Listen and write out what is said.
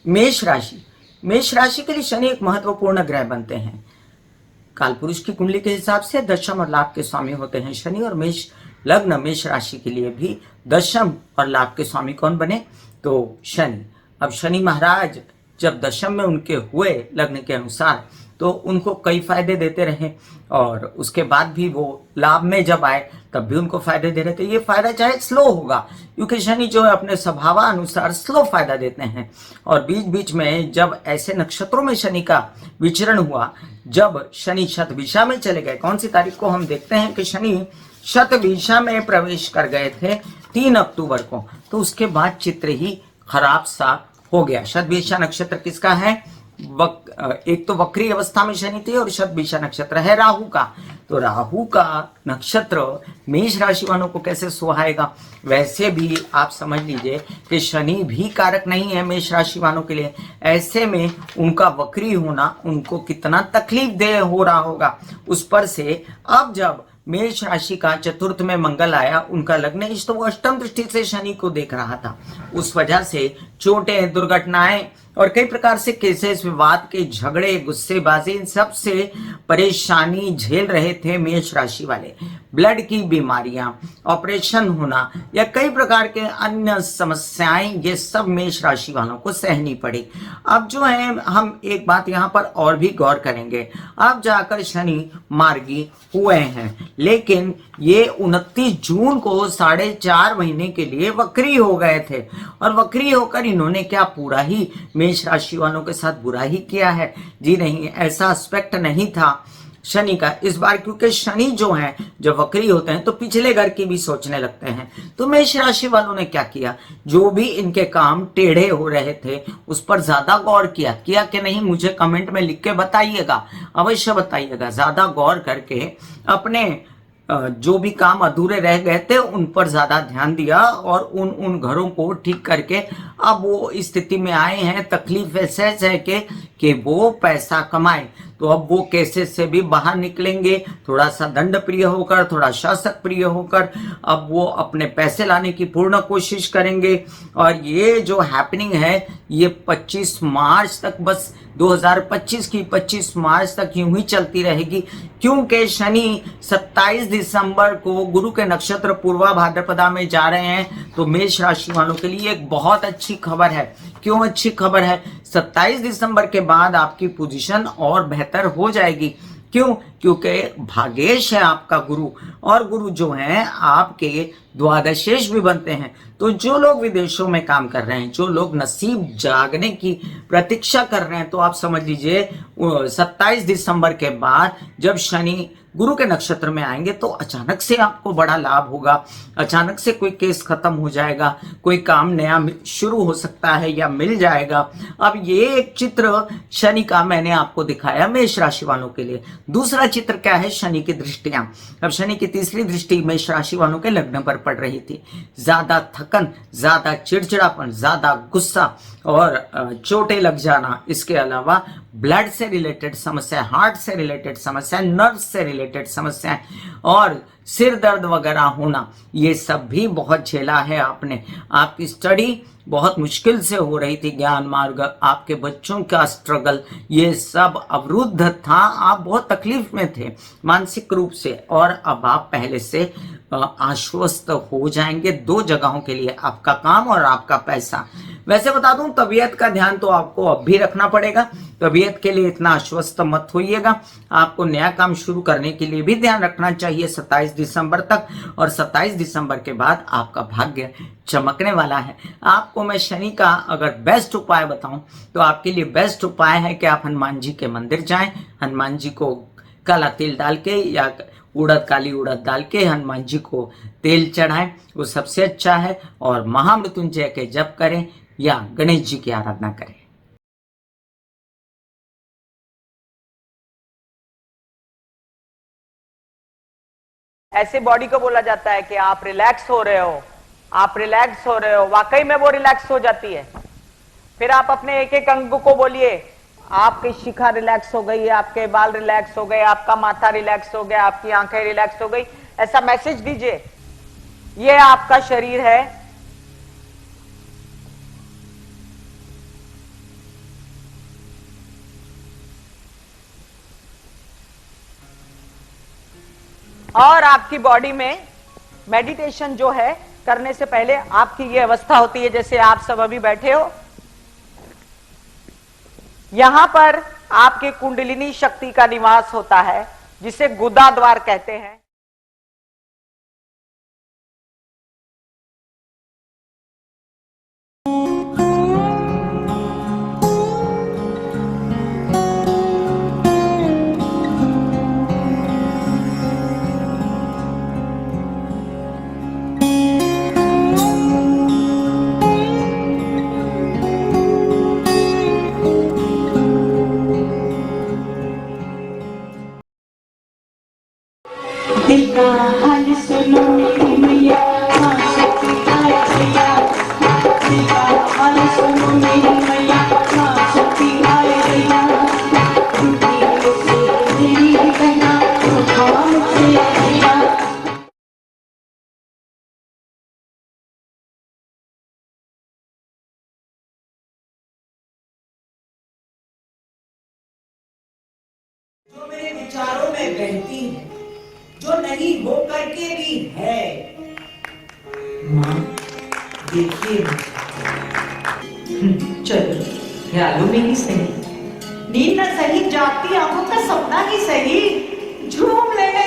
मेष राशि। मेष राशि के लिए शनि एक महत्वपूर्ण ग्रह बनते हैं। कालपुरुष की कुंडली के हिसाब से दशम और लाभ के स्वामी होते हैं शनि, और मेष लग्न मेष राशि के लिए भी दशम और लाभ के स्वामी कौन बने? तो शनि। अब शनि महाराज जब दशम में उनके हुए लग्न के अनुसार, तो उनको कई फायदे देते रहे, और उसके बाद भी वो लाभ में जब आए तब भी उनको फायदे दे रहे थे। ये फायदा चाहे स्लो होगा, क्योंकि शनि जो है अपने स्वभावानुसार स्लो फायदा देते हैं। और बीच बीच में जब ऐसे नक्षत्रों में शनि का विचरण हुआ, जब शनि शतभिषा में चले गए, कौन सी तारीख को हम देखते हैं कि शनि शतभिषा में प्रवेश कर गए थे 3 अक्टूबर को, तो उसके बाद चित्र ही खराब सा हो गया। शतभिषा नक्षत्र किसका है? एक तो वक्री अवस्था में शनि थे, और शतभिषा नक्षत्र है राहु का। तो राहु का नक्षत्र मेष राशि वालों को कैसे सुहाएगा? वैसे भी आप समझ लीजिए कि शनि भी कारक नहीं है मेष राशि वालों के लिए। ऐसे में उनका वक्री होना उनको कितना तकलीफ दे हो रहा होगा। उस पर से अब जब मेष राशि का चतुर्थ में मंगल आया, उनका लग्न इष्ट, तो वो अष्टम दृष्टि से शनि को देख रहा था। उस वजह से चोटें, दुर्घटनाएं और कई प्रकार से केसेस, विवाद के झगड़े, गुस्सेबाजी, इन सब से परेशानी झेल रहे थे मेष राशि वाले। ब्लड की बीमारियां, ऑपरेशन होना या कई प्रकार के अन्य समस्याएं, ये सब मेष राशि वालों को सहनी पड़ी। अब जो है हम एक बात यहाँ पर और भी गौर करेंगे। अब जाकर शनि मार्गी हुए हैं, लेकिन ये 29 जून को 4.5 महीने के लिए वक्री हो गए थे, और वक्री होकर इन्होंने क्या पूरा ही मेष राशि वालों के साथ बुरा ही किया है? जी नहीं, ऐसा एस्पेक्ट नहीं था शनि का इस बार, क्योंकि शनि जो है जब वक्री होते हैं तो पिछले घर की भी सोचने लगते हैं। तो मेष राशि वालों ने क्या किया? जो भी इनके काम टेढ़े हो रहे थे उस पर ज्यादा गौर किया कि नहीं, मुझे कमेंट में लिख के बताइएगा, अवश्य बताइएगा। ज्यादा गौर करके अपने जो भी काम अधूरे रह गए थे उन पर ज्यादा ध्यान दिया, और उन घरों को ठीक करके अब वो इस स्थिति में आए हैं। तकलीफ ऐसे है कि वो पैसा कमाए, तो अब वो केसेस से भी बाहर निकलेंगे, थोड़ा सा दंड प्रिय होकर, थोड़ा शासक प्रिय होकर। अब वो अपने पैसे लाने की पूर्ण कोशिश करेंगे। और ये जो हैपनिंग है ये 25 मार्च तक, बस 2025 की 25 मार्च तक यूं ही चलती रहेगी, क्योंकि शनि 27 दिसंबर को गुरु के नक्षत्र पूर्वा भाद्रपदा में जा रहे हैं। तो मेष राशि वालों के लिए एक बहुत अच्छी खबर है। क्यों अच्छी खबर है? 27 दिसंबर के बाद आपकी पोजीशन और बेहतर हो जाएगी। क्यों? क्योंकि भागेश है आपका गुरु, और गुरु जो है आपके द्वादशेश भी बनते हैं। तो जो लोग विदेशों में काम कर रहे हैं, जो लोग नसीब जागने की प्रतीक्षा कर रहे हैं, तो आप समझ लीजिए 27 दिसंबर के बाद जब शनि गुरु के नक्षत्र में आएंगे तो अचानक से आपको बड़ा लाभ होगा। अचानक से कोई केस खत्म हो जाएगा, कोई काम नया शुरू हो सकता है या मिल जाएगा। अब ये एक चित्र शनि का मैंने आपको दिखाया मेष राशि वालों के लिए। दूसरा चित्र क्या है? शनि की दृष्टियां। अब शनि की तीसरी दृष्टि मेष राशि वालों के लग्न पर पड़ रही थी। ज्यादा थकन, ज्यादा चिड़चिड़ापन, ज्यादा गुस्सा और चोटें लग जाना, इसके अलावा ब्लड से रिलेटेड समस्या, हार्ट से रिलेटेड समस्या, नर्व से रिलेटेड समस्याएं और सिर दर्द वगैरह होना, ये सब भी बहुत झेला है आपने। आपकी स्टडी बहुत मुश्किल से हो रही थी, ज्ञान मार्ग, आपके बच्चों का स्ट्रगल, ये सब अवरुद्ध था। आप बहुत तकलीफ में थे मानसिक रूप से, और अब आप पहले से आश्वस्त हो जाएंगे 2 जगहों के लिए, आपका काम और आपका पैसा। वैसे बता दूं, तबीयत का ध्यान तो आपको अब भी रखना पड़ेगा। तबीयत के लिए इतना आश्वस्त मत होइएगा। आपको नया काम शुरू करने के लिए भी ध्यान रखना चाहिए 27 दिसंबर तक, और 27 दिसंबर के बाद आपका भाग्य चमकने वाला है। आपको मैं शनि का अगर बेस्ट उपाय बताऊं तो आपके लिए बेस्ट उपाय है कि आप हनुमान जी के मंदिर जाएं, हनुमान जी को काला तिल डाल के या काली उड़द डाल के हनुमान जी को तेल चढ़ाएं, वो सबसे अच्छा है। और महामृत्युंजय के जप करें या गणेश जी की आराधना करें। ऐसे बॉडी को बोला जाता है कि आप रिलैक्स हो रहे हो, आप रिलैक्स हो रहे हो। वाकई में वो रिलैक्स हो जाती है। फिर आप अपने एक एक अंग को बोलिए, आपकी शिखा रिलैक्स हो गई, आपके बाल रिलैक्स हो गए, आपका माथा रिलैक्स हो गया, आपकी आंखें रिलैक्स हो गई। ऐसा मैसेज दीजिए। ये आपका शरीर है, और आपकी बॉडी में मेडिटेशन जो है करने से पहले आपकी ये अवस्था होती है, जैसे आप सब अभी बैठे हो, यहां पर आपके कुंडलिनी शक्ति का निवास होता है, जिसे गुदा द्वार कहते हैं। दिल का हाल सुनो मेरी मैया, माँ शक्ति आए भैया। दिल का हाल सुनो मेरी मैया, माँ शक्ति आए भैया। दुनिया से मेरी बहना, भगवान से भैया। जो मेरे विचारों में बहती है, जो नहीं हो करके भी है। माँ देखिए, चलो ख्यालों में ही सही, नींद न सही, जागती आंखों का सपना ही सही, झूम लेने